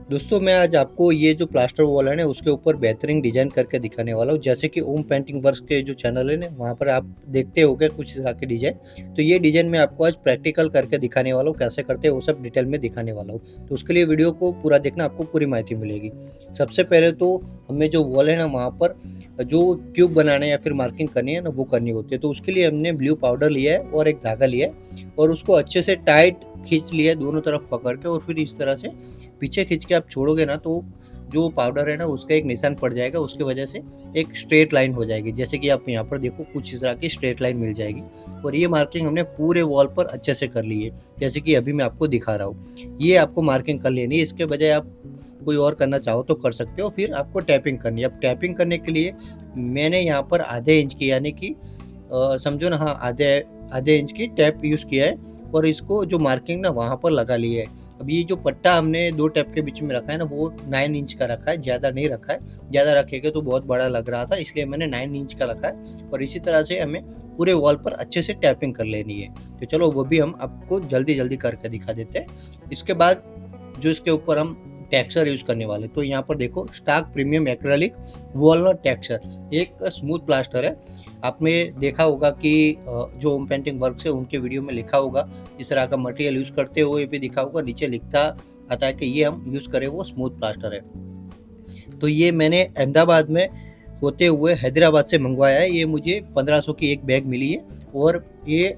दोस्तों मैं आज आपको ये जो प्लास्टर वॉल है ना उसके ऊपर बेहतरीन डिज़ाइन करके दिखाने वाला हूँ। जैसे कि ओम पेंटिंग वर्क्स के जो चैनल है ना वहाँ पर आप देखते होंगे कुछ इस तरह के डिज़ाइन। तो ये डिज़ाइन मैं आपको आज प्रैक्टिकल करके दिखाने वाला हूँ, कैसे करते हैं वो सब डिटेल में दिखाने वाला हूँ। तो उसके लिए वीडियो को पूरा देखना, आपको पूरी माहिती मिलेगी। सबसे पहले तो हमें जो वॉल है ना वहाँ पर जो क्यूब बनाना है या फिर मार्किंग करनी है ना वो करनी होती है। तो उसके लिए हमने ब्लू पाउडर लिया है और एक धागा लिया है और उसको अच्छे से टाइट खींच लिया है दोनों तरफ पकड़ के, और फिर इस तरह से पीछे खींच के आप छोड़ोगे ना तो जो पाउडर है ना उसका एक निशान पड़ जाएगा, उसकी वजह से एक स्ट्रेट लाइन हो जाएगी। जैसे कि आप यहाँ पर देखो कुछ इस तरह की स्ट्रेट लाइन मिल जाएगी। और ये मार्किंग हमने पूरे वॉल पर अच्छे से कर ली है, जैसे कि अभी मैं आपको दिखा रहा हूँ। ये आपको मार्किंग कर लेनी है, इसके बजाय आप कोई और करना चाहो तो कर सकते हो। फिर आपको टैपिंग करनी है। अब टैपिंग करने के लिए मैंने यहाँ पर आधे इंच की, यानी कि समझो ना, हाँ आधे आधे इंच की टैप यूज़ किया है और इसको जो मार्किंग ना वहाँ पर लगा ली है। अब ये जो पट्टा हमने 2 टैप के बीच में रखा है ना वो 9 इंच का रखा है, ज़्यादा नहीं रखा है। ज़्यादा रखेंगे तो बहुत बड़ा लग रहा था, इसलिए मैंने 9 इंच का रखा है। और इसी तरह से हमें पूरे वॉल पर अच्छे से टैपिंग कर लेनी है। तो चलो वो भी हम आपको जल्दी-जल्दी करके दिखा देते हैं। इसके बाद जो इसके ऊपर हम टेक्सचर यूज़ करने वाले, तो यहाँ पर देखो Stark premium acrylic walnut texture, एक स्मूथ प्लास्टर है। आपने देखा होगा कि जो होम पेंटिंग वर्क्स है उनके वीडियो में लिखा होगा, इस तरह का मटेरियल यूज़ करते हुए भी दिखा होगा, नीचे लिखता आता है कि ये हम यूज़ करें वो स्मूथ प्लास्टर है। तो ये मैंने अहमदाबाद में होते हुए हैदराबाद से मंगवाया है। ये मुझे 1500 की एक बैग मिली है और ये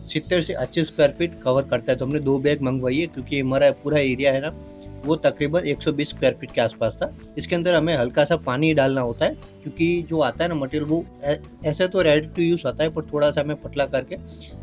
70 से 80 स्क्वायर फीट कवर करता है। तो हमने 2 बैग मंगवाई है क्योंकि हमारा पूरा एरिया है ना वो तकरीबन 120 स्क्वायर फीट के आसपास था। इसके अंदर हमें हल्का सा पानी डालना होता है क्योंकि जो आता है ना मटेरियल वो ऐसे तो रेडी टू यूज़ आता है, पर थोड़ा सा हमें पतला करके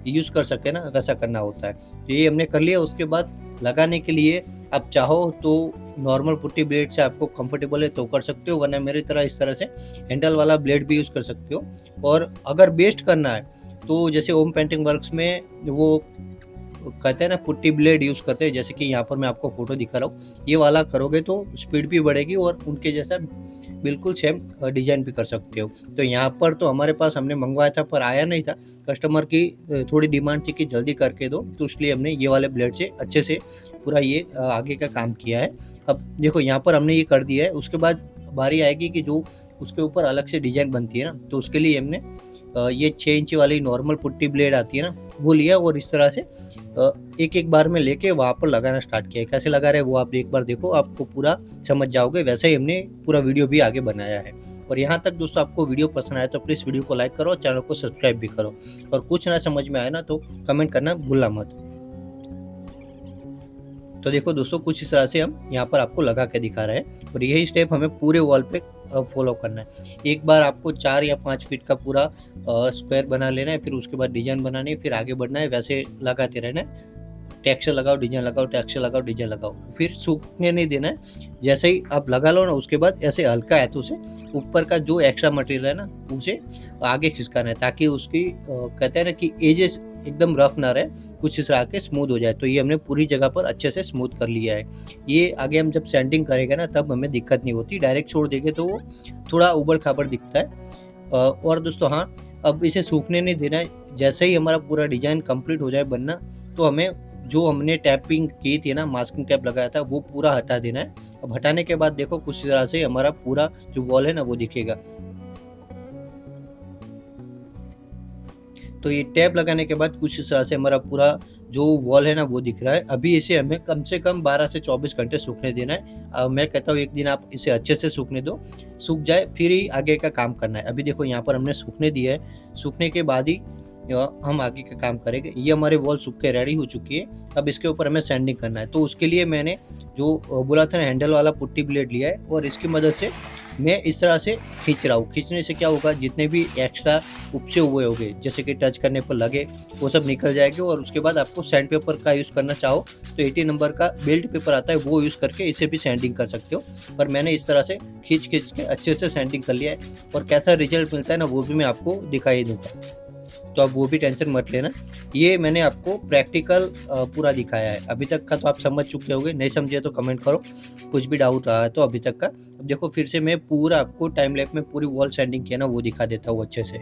यूज़ कर सके ना वैसा करना होता है। तो ये हमने कर लिया। उसके बाद लगाने के लिए आप चाहो तो नॉर्मल पुट्टी ब्लेड से आपको कंफर्टेबल है तो कर सकते हो, वरना मेरी तरह इस तरह से हैंडल वाला ब्लेड भी यूज़ कर सकते हो। और अगर बेस्ट करना है तो जैसे ओम पेंटिंग वर्क्स में वो कहते हैं ना पुट्टी ब्लेड यूज़ करते हैं, जैसे कि यहाँ पर मैं आपको फ़ोटो दिखा रहा हूँ, ये वाला करोगे तो स्पीड भी बढ़ेगी और उनके जैसा बिल्कुल सेम डिज़ाइन भी कर सकते हो। तो यहाँ पर तो हमारे पास हमने मंगवाया था पर आया नहीं था, कस्टमर की थोड़ी डिमांड थी कि जल्दी करके दो, तो इसलिए हमने ये वाले ब्लेड से अच्छे से पूरा ये आगे का काम किया है। अब देखो यहाँ पर हमने ये कर दिया है, उसके बाद बारी आएगी कि जो उसके ऊपर अलग से डिज़ाइन बनती है ना, तो उसके लिए हमने ये 6 इंची वाली नॉर्मल पुट्टी ब्लेड आती है ना, वो लिया और इस तरह से एक-एक बार में लेके वहाँ पर लगाना स्टार्ट किया है। कैसे लगा रहे हैं वो आप एक बार देखो, आपको पूरा समझ जाओगे। वैसे ही हमने पूरा वीडियो भी आगे बनाया है। और यहाँ तक दोस्तों आपको वीडियो पसंद आया तो प्लीज़ वीडियो को लाइक करो और चैनल को सब्सक्राइब भी करो। और कुछ ना समझ में आए ना तो कमेंट करना भूलना मत। तो देखो दोस्तों कुछ इस तरह से हम यहाँ पर आपको लगा के दिखा रहे हैं और यही स्टेप हमें पूरे वॉल पे फॉलो करना है। एक बार आपको 4 या 5 फीट का पूरा स्क्वायर बना लेना है, फिर उसके बाद डिज़ाइन बनानी है, फिर आगे बढ़ना है, वैसे लगाते रहना है। टेक्सचर लगाओ, डिज़ाइन लगाओ, टेक्सचर लगाओ, डिज़ाइन लगाओ, फिर सूखने नहीं देना है। जैसे ही आप लगा लो ना उसके बाद ऐसे हल्का हाथों से ऊपर का जो एक्स्ट्रा मटेरियल है ना उसे आगे खिसकाना है, ताकि उसकी कहते हैं ना कि एजेस एकदम रफ ना रहे, कुछ इस तरह के स्मूथ हो जाए। तो ये हमने पूरी जगह पर अच्छे से स्मूथ कर लिया है। ये आगे हम जब सैंडिंग करेंगे ना तब हमें दिक्कत नहीं होती, डायरेक्ट छोड़ देंगे तो वो थोड़ा ऊबड़-खाबड़ दिखता है। और दोस्तों हाँ, अब इसे सूखने नहीं देना है। जैसे ही हमारा पूरा डिज़ाइन कंप्लीट हो जाए बनना, तो हमें जो हमने टैपिंग की थी ना, मास्किंग टेप लगाया था, वो पूरा हटा देना है। अब हटाने के बाद देखो कुछ इस तरह से हमारा पूरा जो वॉल है ना वो दिखेगा। तो ये टैप लगाने के बाद कुछ इस तरह से हमारा पूरा जो वॉल है ना वो दिख रहा है। अभी इसे हमें कम से कम 12 से 24 घंटे सूखने देना है। मैं कहता हूँ एक दिन आप इसे अच्छे से सूखने दो, सूख जाए फिर ही आगे का काम करना है। अभी देखो यहाँ पर हमने सूखने दिया है, सूखने के बाद ही हम आगे का काम करेंगे। ये हमारे वॉल सूख के रेडी हो चुकी है। अब इसके ऊपर हमें सैंडिंग करना है, तो उसके लिए मैंने जो बोला था ना हैंडल वाला पुट्टी ब्लेड लिया है और इसकी मदद से मैं इस तरह से खींच रहा हूँ। खींचने से क्या होगा, जितने भी एक्स्ट्रा उपसे हुए होंगे जैसे कि टच करने पर लगे वो सब निकल जाएंगे। और उसके बाद आपको सैंड पेपर का यूज़ करना चाहो तो 80 नंबर का बेल्ट पेपर आता है वो यूज़ करके इसे भी सैंडिंग कर सकते हो। पर मैंने इस तरह से खींच के अच्छे से सैंडिंग कर लिया है और कैसा रिजल्ट मिलता है ना वो भी मैं आपको दिखाई दूंगा, तो आप वो भी टेंशन मत लेना। ये मैंने आपको प्रैक्टिकल पूरा दिखाया है। अभी तक का तो आप समझ चुके होंगे, नहीं समझे तो कमेंट करो, कुछ भी डाउट रहा है तो अभी तक का। अब देखो फिर से मैं पूरा आपको टाइम लैप में पूरी वॉल सैंडिंग किया ना वो दिखा देता हूँ अच्छे से।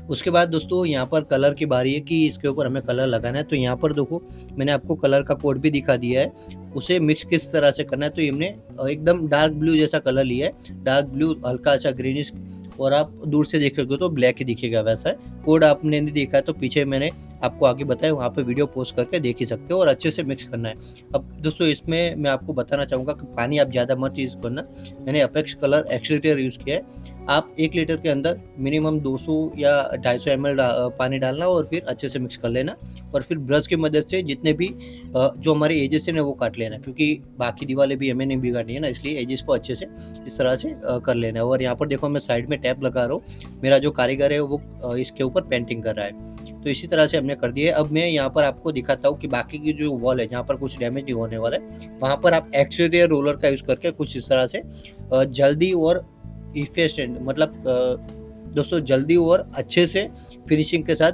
उसके बाद दोस्तों यहाँ पर कलर की बारी है कि इसके ऊपर हमें कलर लगाना है। तो यहाँ पर देखो मैंने आपको कलर का कोड भी दिखा दिया है, उसे मिक्स किस तरह से करना है। तो हमने एकदम डार्क ब्लू जैसा कलर लिया है, डार्क ब्लू हल्का सा ग्रीनिश, और आप दूर से देखोगे तो ब्लैक ही दिखेगा वैसा है। कोड आपने नहीं देखा है तो पीछे मैंने आपको आगे बताया, वहाँ पे वीडियो पोस्ट करके देख ही सकते हो, और अच्छे से मिक्स करना है। अब दोस्तों इसमें मैं आपको बताना चाहूँगा कि पानी आप ज़्यादा मत यूज़ करना। मैंने अपेक्स कलर एक्सटीरियर यूज़ किया है। आप 1 लीटर के अंदर मिनिमम 200 या 250 एमएल पानी डालना और फिर अच्छे से मिक्स कर लेना, और फिर ब्रश की मदद से जितने भी जो हमारे एजेस हैं वो काट लेना, क्योंकि बाकी दीवारें भी हमें नहीं बिगाड़नी है ना, इसलिए एजेस को अच्छे से इस तरह से कर लेना है। और यहाँ पर देखो मैं साइड में टैप लगा रहा हूँ, मेरा जो कारीगर है वो इसके ऊपर पेंटिंग कर रहा है। तो इसी तरह से हमने कर दिया है। अब मैं यहाँ पर आपको दिखाता हूँ कि बाकी की जो वॉल है जहाँ पर कुछ डैमेज नहीं होने वाला है, वहाँ पर आप एक्सटीरियर रोलर का यूज़ करके कुछ इस तरह से जल्दी और इफिशिएंट, मतलब दोस्तों जल्दी और अच्छे से फिनिशिंग के साथ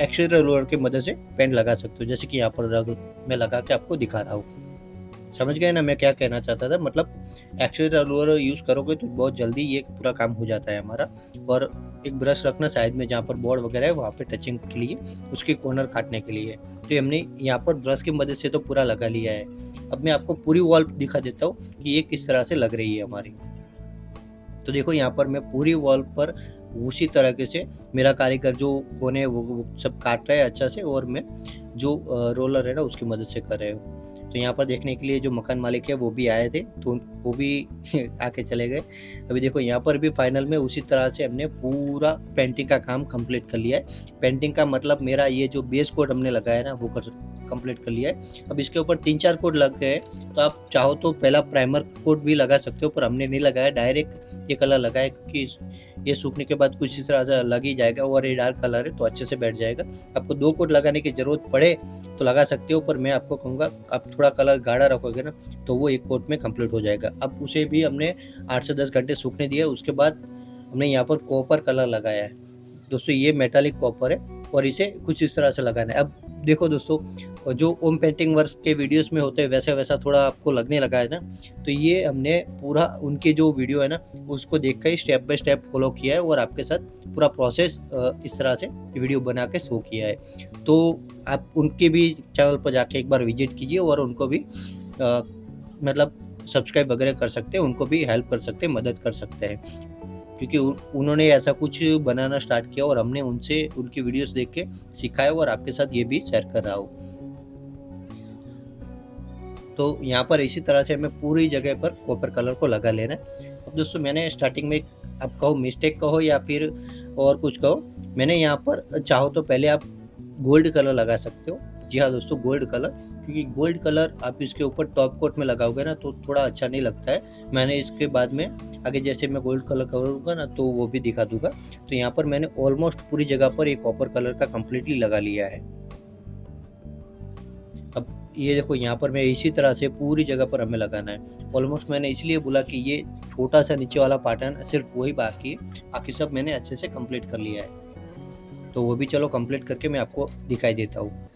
एक्सटीरियर रोलर की मदद से पेंट लगा सकते हो, जैसे कि यहाँ पर मैं लगा के आपको दिखा रहा हूँ। समझ गए ना मैं क्या कहना चाहता था? मतलब एक्सटीरियर रोलर यूज़ करोगे तो बहुत जल्दी ये पूरा काम हो जाता है हमारा। और एक ब्रश रखना साइड में जहाँ पर बोर्ड वगैरह है, वहाँ पे टचिंग के लिए, उसके कॉर्नर काटने के लिए। तो हमने यहाँ पर ब्रश की मदद से तो पूरा लगा लिया है। अब मैं आपको पूरी वॉल दिखा देता हूँ कि ये किस तरह से लग रही है हमारी। तो देखो यहाँ पर मैं पूरी वॉल पर उसी तरीके से मेरा कारीगर जो कोने वो सब काट रहा है अच्छा से, और मैं जो रोलर है ना उसकी मदद से कर रहे हूँ। तो यहाँ पर देखने के लिए जो मकान मालिक है वो भी आए थे, तो वो भी आके चले गए। अभी देखो यहाँ पर भी फाइनल में उसी तरह से हमने पूरा पेंटिंग का काम कंप्लीट कर लिया है। पेंटिंग का मतलब मेरा ये जो बेस कोट हमने लगाया है ना वो कंप्लीट कर लिया है। अब इसके ऊपर 3-4 कोट लग गए हैं, तो आप चाहो तो पहला प्राइमर कोट भी लगा सकते हो, पर हमने नहीं लगाया, डायरेक्ट ये कलर लगाया, क्योंकि ये सूखने के बाद कुछ इस तरह से लग ही जाएगा, और ये डार्क कलर है तो अच्छे से बैठ जाएगा। आपको 2 कोट लगाने की ज़रूरत पड़े तो लगा सकते हो, पर मैं आपको कहूँगा आप थोड़ा कलर गाढ़ा रखोगे ना तो वो 1 कोट में कंप्लीट हो जाएगा। अब उसे भी हमने 8 से 10 घंटे सूखने दिया, उसके बाद हमने यहाँ पर कॉपर कलर लगाया है। दोस्तों ये मेटालिक कॉपर है, और इसे कुछ इस तरह से लगाना है। अब देखो दोस्तों, जो ओम पेंटिंग वर्क्स के वीडियोस में होते हैं वैसा वैसा थोड़ा आपको लगने लगा है ना, तो ये हमने पूरा उनके जो वीडियो है ना उसको देख कर स्टेप बाय स्टेप फॉलो किया है, और आपके साथ पूरा प्रोसेस इस तरह से वीडियो बना के शो किया है। तो आप उनके भी चैनल पर जाके एक बार विजिट कीजिए, और उनको भी मतलब सब्सक्राइब वगैरह कर सकते हैं, उनको भी हेल्प कर सकते हैं, मदद कर सकते हैं, क्योंकि उन्होंने ऐसा कुछ बनाना स्टार्ट किया और हमने उनसे उनकी वीडियोस देख के सीखा है, और आपके साथ ये भी शेयर कर रहा हूँ। तो यहाँ पर इसी तरह से हमें पूरी जगह पर कॉपर कलर को लगा लेना है। अब दोस्तों मैंने स्टार्टिंग में, आप कहो मिस्टेक कहो या फिर और कुछ कहो, मैंने यहाँ पर चाहो तो पहले आप गोल्ड कलर लगा सकते हो। जी हाँ दोस्तों, गोल्ड कलर, क्योंकि गोल्ड कलर आप इसके ऊपर टॉप कोट में लगाओगे ना तो थोड़ा अच्छा नहीं लगता है। मैंने इसके बाद में आगे जैसे मैं गोल्ड कलर करूँगा ना तो वो भी दिखा दूंगा। तो यहाँ पर मैंने ऑलमोस्ट पूरी जगह पर एक कॉपर कलर का कम्प्लीटली लगा लिया है। अब ये देखो यहाँ पर मैं इसी तरह से पूरी जगह पर हमें लगाना है। ऑलमोस्ट मैंने इसलिए बोला कि ये छोटा सा नीचे वाला पार्ट है ना, सिर्फ वही बाकी है, बाकी सब मैंने अच्छे से कंप्लीट कर लिया है। तो वो भी चलो कंप्लीट करके मैं आपको दिखाई देता हूँ।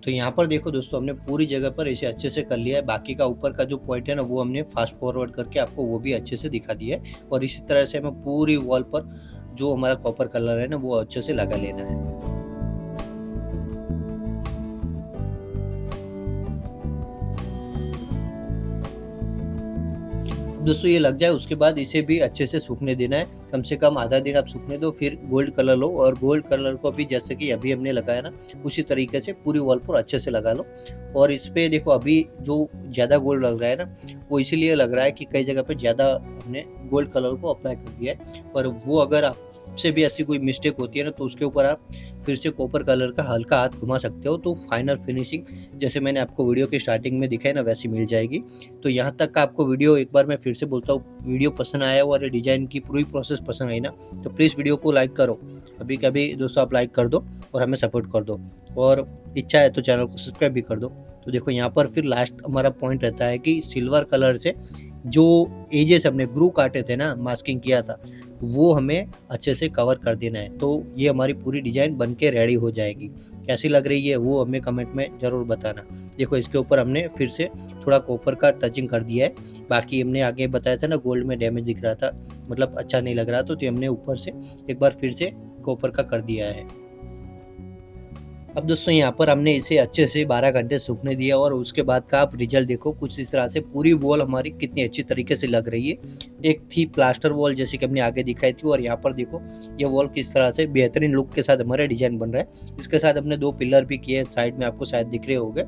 तो यहाँ पर देखो दोस्तों, हमने पूरी जगह पर इसे अच्छे से कर लिया है। बाकी का ऊपर का जो पॉइंट है ना वो हमने फास्ट फॉरवर्ड करके आपको वो भी अच्छे से दिखा दिया है, और इसी तरह से हमें पूरी वॉल पर जो हमारा कॉपर कलर है ना वो अच्छे से लगा लेना है। दोस्तों ये लग जाए उसके बाद इसे भी अच्छे से सूखने देना है, कम से कम आधा दिन आप सूखने दो, फिर गोल्ड कलर लो, और गोल्ड कलर को भी जैसे कि अभी हमने लगाया ना उसी तरीके से पूरी वॉल पर अच्छे से लगा लो। और इस पे देखो अभी जो ज़्यादा गोल्ड लग रहा है ना वो इसीलिए लग रहा है कि कई जगह पे ज़्यादा हमने गोल्ड कलर को अप्लाई कर दिया है, पर वो अगर आपसे भी ऐसी कोई मिस्टेक होती है ना तो उसके ऊपर आप फिर से कॉपर कलर का हल्का हाथ घुमा सकते हो, तो फाइनल फिनिशिंग जैसे मैंने आपको वीडियो के स्टार्टिंग में दिखाई ना वैसी मिल जाएगी। तो यहाँ तक का आपको वीडियो, एक बार मैं फिर से बोलता हूँ, वीडियो पसंद आया और डिज़ाइन की पूरी प्रोसेस पसंद आई ना तो प्लीज़ वीडियो को लाइक करो। अभी कभी दोस्तों आप लाइक कर दो और हमें सपोर्ट कर दो, और इच्छा है तो चैनल को सब्सक्राइब भी कर दो। तो देखो यहाँ पर फिर लास्ट हमारा पॉइंट रहता है कि सिल्वर कलर से जो एजेस हमने ब्रू काटे थे ना, मास्किंग किया था, वो हमें अच्छे से कवर कर देना है। तो ये हमारी पूरी डिज़ाइन बन के रेडी हो जाएगी। कैसी लग रही है वो हमें कमेंट में ज़रूर बताना। देखो इसके ऊपर हमने फिर से थोड़ा कॉपर का टचिंग कर दिया है। बाकी हमने आगे बताया था ना गोल्ड में डैमेज दिख रहा था, मतलब अच्छा नहीं लग रहा तो हमने ऊपर से एक बार फिर से कॉपर का कर दिया है। अब दोस्तों यहाँ पर हमने इसे अच्छे से 12 घंटे सूखने दिया और उसके बाद का आप रिजल्ट देखो कुछ इस तरह से पूरी वॉल हमारी कितनी अच्छी तरीके से लग रही है। एक थी प्लास्टर वॉल जैसे कि हमने आगे दिखाई थी और यहाँ पर देखो ये वॉल किस तरह से बेहतरीन लुक के साथ हमारा डिजाइन बन रहा है। इसके साथ हमने 2 पिलर भी किए साइड में, आपको शायद दिख रहे होंगे।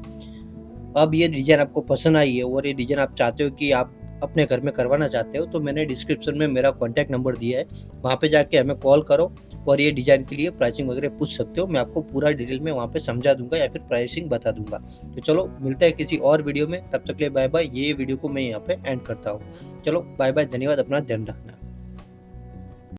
अब ये डिज़ाइन आपको पसंद आई है और ये डिज़ाइन आप चाहते हो कि आप अपने घर में करवाना चाहते हो तो मैंने डिस्क्रिप्शन में मेरा कॉन्टैक्ट नंबर दिया है, वहाँ पे जाके हमें कॉल करो और ये डिज़ाइन के लिए प्राइसिंग वगैरह पूछ सकते हो। मैं आपको पूरा डिटेल में वहाँ पे समझा दूँगा या फिर प्राइसिंग बता दूँगा। तो चलो मिलते हैं किसी और वीडियो में, तब तक के लिए बाय बाय। ये वीडियो को मैं यहाँ पे एंड करता हूँ। चलो बाय बाय, धन्यवाद, अपना ध्यान रखना।